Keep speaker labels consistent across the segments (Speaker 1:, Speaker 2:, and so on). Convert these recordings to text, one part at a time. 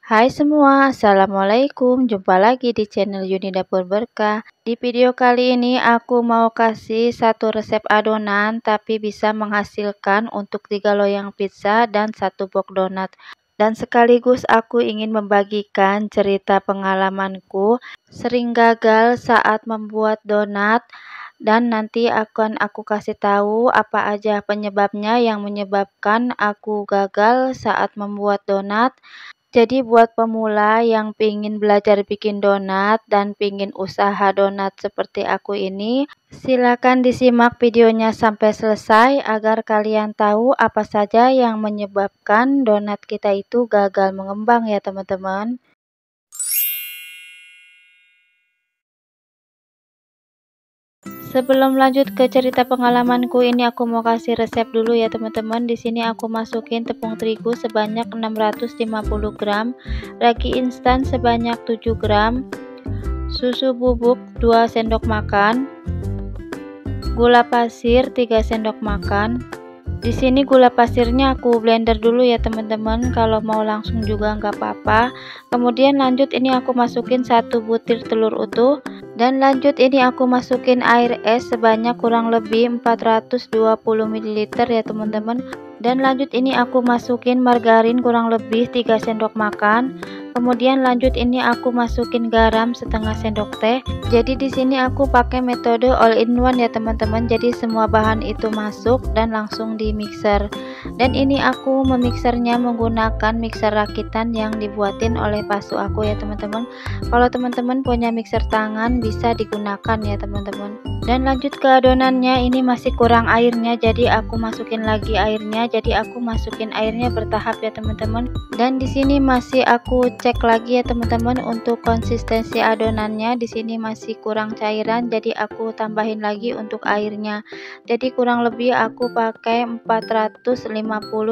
Speaker 1: Hai semua, Assalamualaikum. Jumpa lagi di channel Yuni Dapur Berkah. Di video kali ini aku mau kasih satu resep adonan tapi bisa menghasilkan untuk 3 loyang pizza dan 1 box donat. Dan sekaligus aku ingin membagikan cerita pengalamanku sering gagal saat membuat donat, dan nanti akan aku kasih tahu apa aja penyebabnya yang menyebabkan aku gagal saat membuat donat. Jadi buat pemula yang pingin belajar bikin donat dan pingin usaha donat seperti aku ini, silakan disimak videonya sampai selesai agar kalian tahu apa saja yang menyebabkan donat kita itu gagal mengembang ya teman-teman. Sebelum lanjut ke cerita pengalamanku ini, aku mau kasih resep dulu ya teman-teman. Di sini aku masukin tepung terigu sebanyak 650 gram, ragi instan sebanyak 7 gram, susu bubuk 2 sendok makan, gula pasir 3 sendok makan. Di sini gula pasirnya aku blender dulu ya teman-teman, kalau mau langsung juga nggak apa-apa. Kemudian lanjut ini aku masukin 1 butir telur utuh, dan lanjut ini aku masukin air es sebanyak kurang lebih 420 ml ya teman-teman. Dan lanjut ini aku masukin margarin kurang lebih 3 sendok makan. Kemudian lanjut ini aku masukin garam setengah sendok teh. Jadi di sini aku pakai metode all in one ya teman-teman. Jadi semua bahan itu masuk dan langsung di mixer. Dan ini aku memixernya menggunakan mixer rakitan yang dibuatin oleh pasu aku ya teman-teman. Kalau teman-teman punya mixer tangan bisa digunakan ya teman-teman. Dan lanjut ke adonannya, ini masih kurang airnya, jadi aku masukin lagi airnya. Jadi aku masukin airnya bertahap ya teman-teman. Dan di sini masih aku cek lagi ya teman-teman untuk konsistensi adonannya. Di sini masih kurang cairan, jadi aku tambahin lagi untuk airnya. Jadi kurang lebih aku pakai 450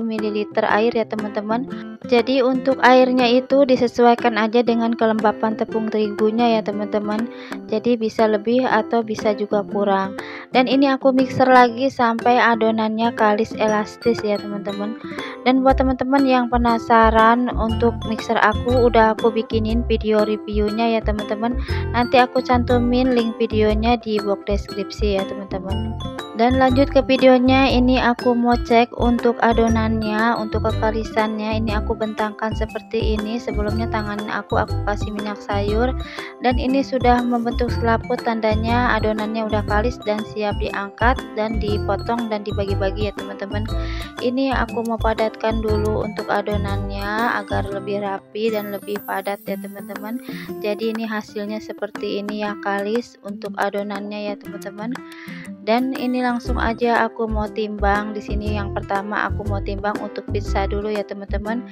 Speaker 1: ml air ya teman-teman. Jadi untuk airnya itu disesuaikan aja dengan kelembapan tepung terigunya ya teman-teman. Jadi bisa lebih atau bisa juga kurang. Dan ini aku mixer lagi sampai adonannya kalis elastis ya teman-teman. Dan buat teman-teman yang penasaran untuk mixer aku, udah aku bikinin video reviewnya ya teman-teman. Nanti aku cantumin link videonya di box deskripsi ya teman-teman. Dan lanjut ke videonya, ini aku mau cek untuk adonannya, untuk kekalisannya. Ini aku bentangkan seperti ini. Sebelumnya tangan aku kasih minyak sayur, dan ini sudah membentuk selaput, tandanya adonannya udah kalis dan siap diangkat dan dipotong dan dibagi-bagi ya teman-teman. Ini aku mau padatkan dulu untuk adonannya agar lebih rapi dan lebih padat ya teman-teman. Jadi ini hasilnya seperti ini ya, kalis untuk adonannya ya teman-teman. Dan ini langsung aja aku mau timbang. Di sini yang pertama aku mau timbang untuk pizza dulu ya teman-teman.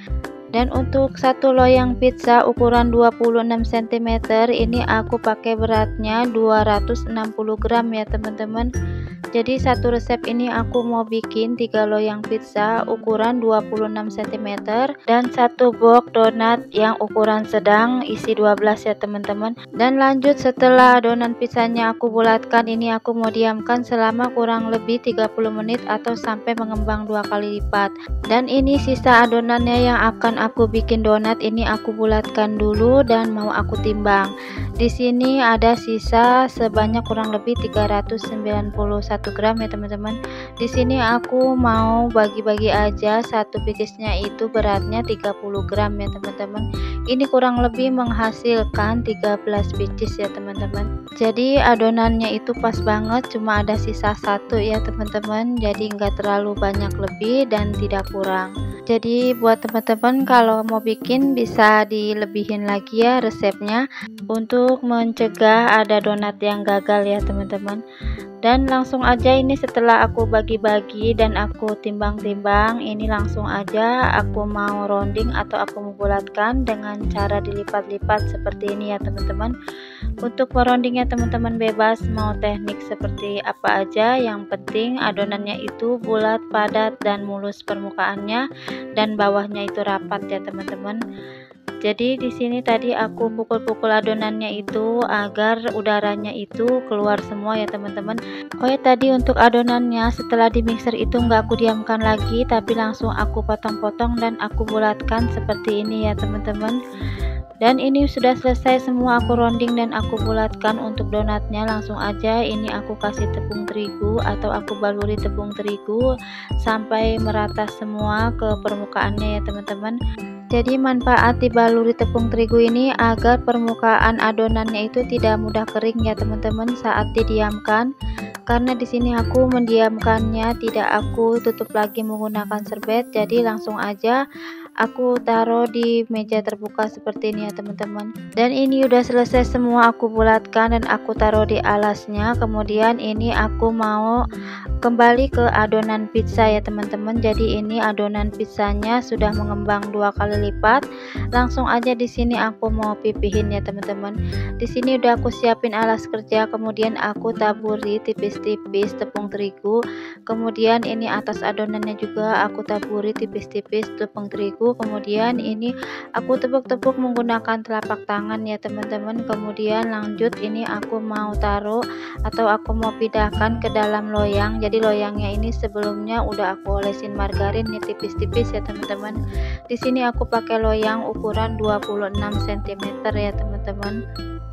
Speaker 1: Dan untuk 1 loyang pizza ukuran 26 cm ini aku pakai beratnya 260 gram ya teman-teman. Jadi satu resep ini aku mau bikin 3 loyang pizza ukuran 26 cm dan 1 box donat yang ukuran sedang isi 12 ya teman-teman. Dan lanjut setelah adonan pizzanya aku bulatkan, ini aku mau diamkan selama kurang lebih 30 menit atau sampai mengembang 2 kali lipat. Dan ini sisa adonannya yang akan aku bikin donat, ini aku bulatkan dulu dan mau aku timbang. Di sini ada sisa sebanyak kurang lebih 391 gram ya teman-teman. Di sini aku mau bagi-bagi aja, satu picisnya itu beratnya 30 gram ya teman-teman. Ini kurang lebih menghasilkan 13 picis ya teman-teman. Jadi adonannya itu pas banget, cuma ada sisa 1 ya teman-teman. Jadi enggak terlalu banyak lebih dan tidak kurang. Jadi buat teman-teman kalau mau bikin bisa dilebihin lagi ya resepnya untuk mencegah ada donat yang gagal ya teman-teman. Dan langsung aja ini setelah aku bagi-bagi dan aku timbang-timbang, ini langsung aja aku mau rounding atau aku membulatkan dengan cara dilipat-lipat seperti ini ya teman-teman. Untuk roundingnya teman-teman bebas mau teknik seperti apa aja, yang penting adonannya itu bulat, padat dan mulus permukaannya dan bawahnya itu rapat ya teman-teman. Jadi di sini tadi aku pukul-pukul adonannya itu agar udaranya itu keluar semua ya teman-teman. Oh ya, tadi untuk adonannya setelah di mixer itu nggak aku diamkan lagi, tapi langsung aku potong-potong dan aku bulatkan seperti ini ya teman-teman. Dan ini sudah selesai semua aku rounding dan aku bulatkan untuk donatnya. Langsung aja ini aku kasih tepung terigu atau aku baluri tepung terigu sampai merata semua ke permukaannya ya teman-teman. Jadi manfaat dibaluri tepung terigu ini agar permukaan adonannya itu tidak mudah kering ya teman-teman saat didiamkan. Karena di sini aku mendiamkannya, tidak aku tutup lagi menggunakan serbet, jadi langsung aja aku taruh di meja terbuka seperti ini ya teman-teman. Dan ini udah selesai semua aku bulatkan dan aku taruh di alasnya. Kemudian ini aku mau kembali ke adonan pizza ya teman-teman. Jadi ini adonan pizzanya sudah mengembang 2 kali lipat. Langsung aja di sini aku mau pipihin ya teman-teman. Di sini udah aku siapin alas kerja, kemudian aku taburi tipis-tipis tepung terigu. Kemudian ini atas adonannya juga aku taburi tipis-tipis tepung terigu. Kemudian ini aku tepuk-tepuk menggunakan telapak tangan ya teman-teman. Kemudian lanjut ini aku mau taruh atau aku mau pindahkan ke dalam loyang. Jadi loyangnya ini sebelumnya udah aku olesin margarin nih tipis-tipis ya teman-teman. Di sini aku pakai loyang ukuran 26 cm ya teman-teman.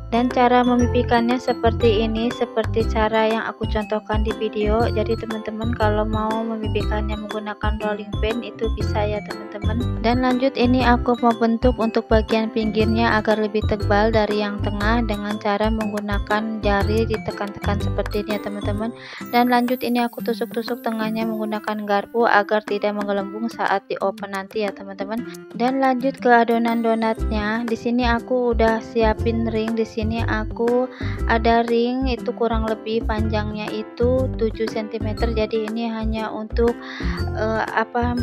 Speaker 1: Dan cara memipikannya seperti ini, seperti cara yang aku contohkan di video. Jadi teman-teman kalau mau memipikannya menggunakan rolling pin itu bisa ya teman-teman. Dan lanjut ini aku mau bentuk untuk bagian pinggirnya agar lebih tebal dari yang tengah dengan cara menggunakan jari ditekan-tekan seperti ini ya teman-teman. Dan lanjut ini aku tusuk-tusuk tengahnya menggunakan garpu agar tidak menggelembung saat di open nanti ya teman-teman. Dan lanjut ke adonan donatnya. Di sini aku udah siapin ring. Di sini aku ada ring itu kurang lebih panjangnya itu 7 cm. Jadi ini hanya untuk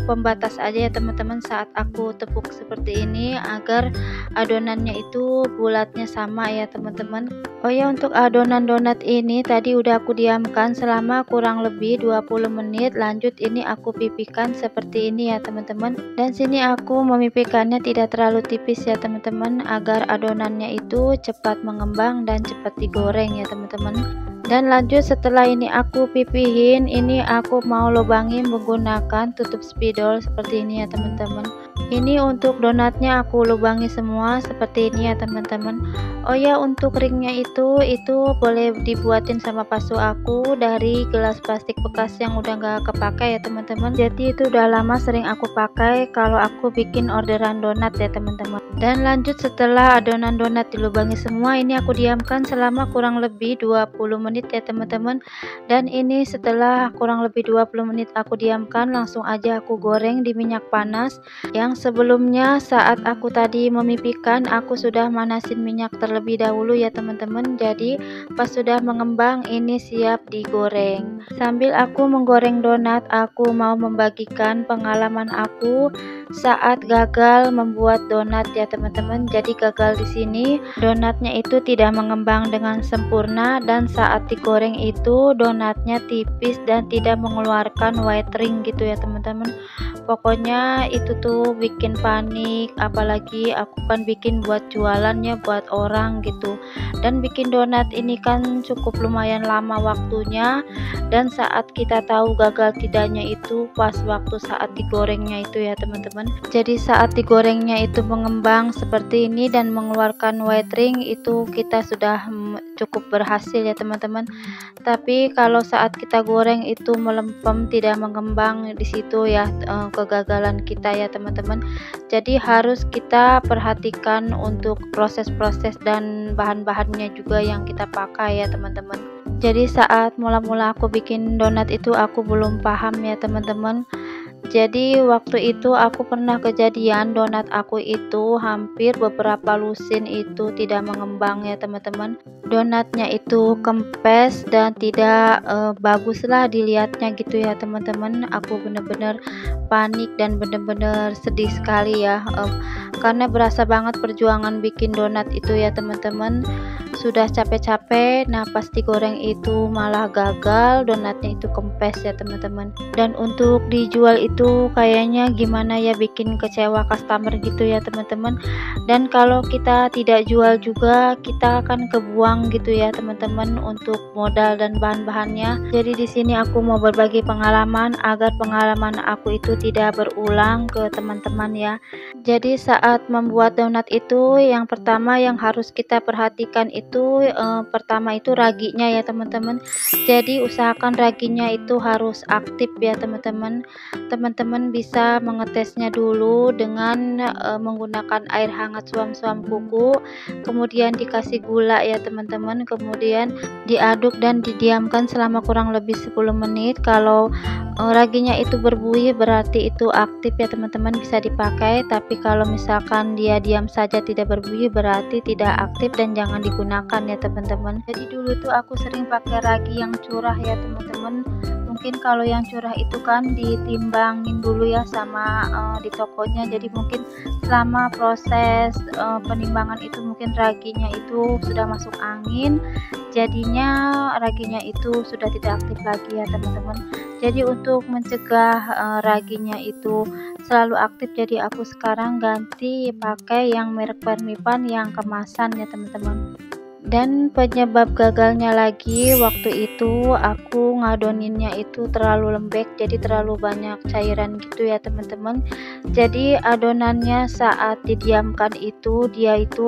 Speaker 1: pembatas aja ya teman-teman saat aku tepuk seperti ini agar adonannya itu bulatnya sama ya teman-teman. Oh ya, untuk adonan donat ini tadi udah aku diamkan selama kurang lebih 20 menit. Lanjut ini aku pipikan seperti ini ya teman-teman. Dan sini aku memipikannya tidak terlalu tipis ya teman-teman agar adonannya itu cepat mengembang dan cepat digoreng ya teman-teman. Dan lanjut setelah ini aku pipihin, ini aku mau lubangi menggunakan tutup spidol seperti ini ya teman-teman. Ini untuk donatnya aku lubangi semua seperti ini ya teman-teman. Oh ya, untuk ringnya itu boleh dibuatin sama pasu aku dari gelas plastik bekas yang udah gak kepakai ya teman-teman. Jadi itu udah lama sering aku pakai kalau aku bikin orderan donat ya teman-teman. Dan lanjut setelah adonan donat dilubangi semua, ini aku diamkan selama kurang lebih 20 menit ya teman-teman. Dan ini setelah kurang lebih 20 menit aku diamkan, langsung aja aku goreng di minyak panas. Yang sebelumnya saat aku tadi memipikan, aku sudah manasin minyak terlebih dahulu ya teman-teman. Jadi pas sudah mengembang ini siap digoreng. Sambil aku menggoreng donat, aku mau membagikan pengalaman aku saat gagal membuat donat ya teman-teman. Jadi gagal di sini donatnya itu tidak mengembang dengan sempurna, dan saat digoreng itu donatnya tipis dan tidak mengeluarkan white ring gitu ya teman-teman. Pokoknya itu tuh bikin panik, apalagi aku kan bikin buat jualannya buat orang gitu. Dan bikin donat ini kan cukup lumayan lama waktunya, dan saat kita tahu gagal tidaknya itu pas waktu saat digorengnya itu ya teman-teman. Jadi saat digorengnya itu mengembang seperti ini dan mengeluarkan white ring, itu kita sudah cukup berhasil ya teman-teman. Tapi kalau saat kita goreng itu melempem tidak mengembang, di situ ya kegagalan kita ya teman-teman. Jadi harus kita perhatikan untuk proses-proses dan bahan-bahannya juga yang kita pakai ya teman-teman. Jadi saat mula-mula aku bikin donat itu aku belum paham ya teman-teman. Jadi waktu itu aku pernah kejadian donat aku itu hampir beberapa lusin itu tidak mengembang ya teman-teman. Donatnya itu kempes dan tidak baguslah dilihatnya gitu ya teman-teman. Aku bener-bener panik dan bener-bener sedih sekali ya, karena berasa banget perjuangan bikin donat itu ya teman-teman. sudah capek-capek, nah pas digoreng itu malah gagal, donatnya itu kempes ya teman-teman. Dan untuk dijual itu kayaknya gimana ya, bikin kecewa customer gitu ya teman-teman. Dan kalau kita tidak jual juga kita akan kebuang gitu ya teman-teman untuk modal dan bahan-bahannya. Jadi di sini aku mau berbagi pengalaman agar pengalaman aku itu tidak berulang ke teman-teman ya. Jadi saat membuat donat itu yang pertama yang harus kita perhatikan itu pertama itu raginya ya teman-teman. Jadi usahakan raginya itu harus aktif ya teman-teman. Teman-teman bisa mengetesnya dulu dengan menggunakan air hangat suam-suam kuku, kemudian dikasih gula ya teman-teman, kemudian diaduk dan didiamkan selama kurang lebih 10 menit. Kalau raginya itu berbuih berarti itu aktif ya teman-teman, bisa dipakai. Tapi kalau misalkan dia diam saja tidak berbuih berarti tidak aktif dan jangan digunakan ya teman-teman. Jadi dulu tuh aku sering pakai ragi yang curah ya teman-teman. Mungkin kalau yang curah itu kan ditimbangin dulu ya sama di tokonya, jadi mungkin selama proses penimbangan itu mungkin raginya itu sudah masuk angin, jadinya raginya itu sudah tidak aktif lagi ya teman-teman. Jadi untuk mencegah raginya itu selalu aktif, jadi aku sekarang ganti pakai yang merek Permipan yang kemasan ya teman-teman. Dan penyebab gagalnya lagi waktu itu aku ngadoninnya itu terlalu lembek, jadi terlalu banyak cairan gitu ya teman-teman. Jadi adonannya saat didiamkan itu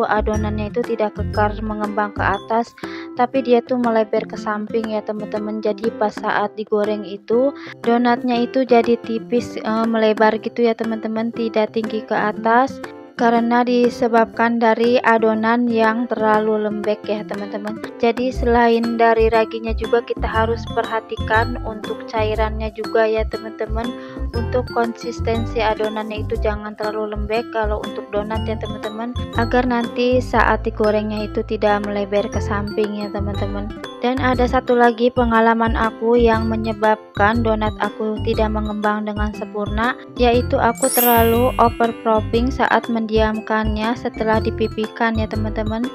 Speaker 1: adonannya itu tidak kekar mengembang ke atas, tapi dia tuh melebar ke samping ya teman-teman. Jadi pas saat digoreng itu donatnya itu jadi tipis, melebar gitu ya teman-teman, tidak tinggi ke atas karena disebabkan dari adonan yang terlalu lembek ya teman-teman. Jadi selain dari raginya juga kita harus perhatikan untuk cairannya juga ya teman-teman. Untuk konsistensi adonannya itu jangan terlalu lembek kalau untuk donat ya teman-teman, agar nanti saat digorengnya itu tidak melebar ke samping ya teman-teman. Dan ada satu lagi pengalaman aku yang menyebabkan donat aku tidak mengembang dengan sempurna, yaitu aku terlalu overpropping saat mendiamkannya setelah dipipihkan ya teman-teman.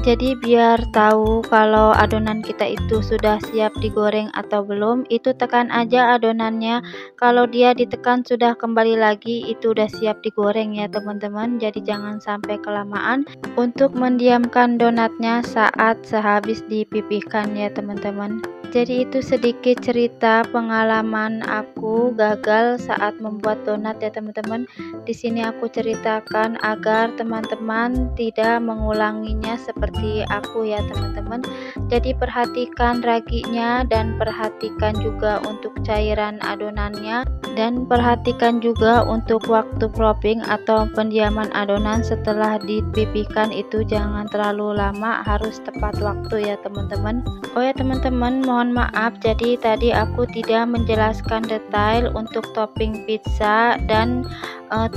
Speaker 1: Jadi biar tahu kalau adonan kita itu sudah siap digoreng atau belum, itu tekan aja adonannya. Kalau dia ditekan sudah kembali lagi, itu udah siap digoreng ya teman-teman. Jadi jangan sampai kelamaan untuk mendiamkan donatnya saat sehabis dipipihkan ya teman-teman. Jadi itu sedikit cerita pengalaman aku gagal saat membuat donat ya teman-teman. Di sini aku ceritakan agar teman-teman tidak mengulanginya seperti aku ya teman-teman. Jadi perhatikan raginya dan perhatikan juga untuk cairan adonannya, dan perhatikan juga untuk waktu propping atau pendiaman adonan setelah dipipihkan itu jangan terlalu lama, harus tepat waktu ya teman-teman. Oh ya teman-teman, mohon maaf jadi tadi aku tidak menjelaskan detail untuk topping pizza dan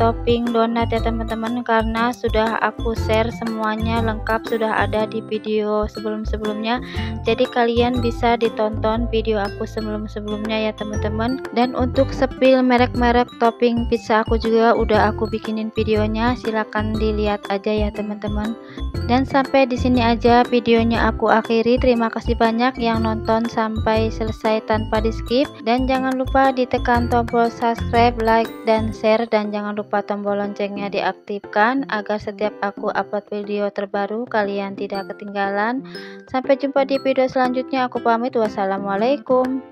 Speaker 1: topping donat ya teman-teman, karena sudah aku share semuanya lengkap, sudah ada di video sebelum-sebelumnya. Jadi kalian bisa ditonton video aku sebelum-sebelumnya ya teman-teman. Dan untuk spill merek-merek topping pizza aku juga udah aku bikinin videonya, silahkan dilihat aja ya teman-teman. Dan sampai di sini aja videonya aku akhiri. Terima kasih banyak yang nonton sampai selesai tanpa di skip, dan jangan lupa ditekan tombol subscribe, like, dan share, dan jangan lupa tombol loncengnya diaktifkan agar setiap aku upload video terbaru kalian tidak ketinggalan. Sampai jumpa di video selanjutnya, aku pamit, wassalamualaikum.